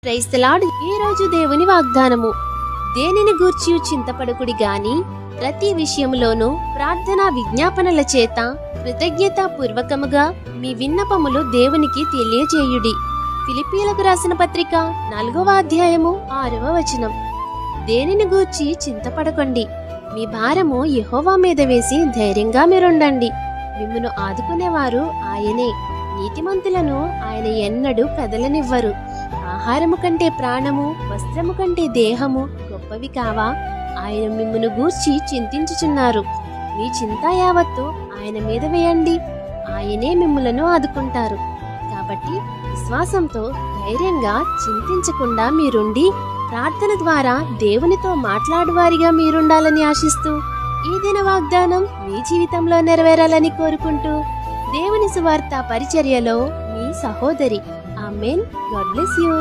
Praise the lord. ఈ రోజు దేవుని వాగ్దానము. దేనిని గూర్చి చింతపడుకుడి గాని ప్రతి విషయములోనూ ప్రార్థనా విజ్ఞాపనల చేత కృతజ్ఞతాపూర్వకముగా మీ విన్నపములు దేవునికి తెలియజేయుడి. ఫిలిప్పీలకు రాసిన పత్రిక 4వ అధ్యాయము 6వ వచనం. దేనిని గూర్చి చింతపడకండి, మీ భారము యెహోవా మీద వేసి ధైర్యంగా మీరుండండి. మిమ్మును ఆదుకునేవారు ఆయనే. నీతిమంతులను ఆయన ఎన్నడూ కదలనివ్వరు. ఆహారము కంటే ప్రాణము, వస్త్రము కంటే దేహము గొప్పవి కావా? ఆయన మిమ్మును గూర్చి చింతించుచున్నారు. మీ చింత యావత్తు ఆయన మీద వేయండి, ఆయనే మిమ్ములను ఆదుకుంటారు. కాబట్టి విశ్వాసంతో ధైర్యంగా చింతించకుండా మీరుండి ప్రార్థన ద్వారా దేవునితో మాట్లాడువారిగా మీరుండాలని ఆశిస్తూ ఈ దిన వాగ్దానం మీ జీవితంలో నెరవేరాలని కోరుకుంటూ దేవుని సువార్త పరిచర్యలో మీ సహోదరి. ఆమేన్. God bless you.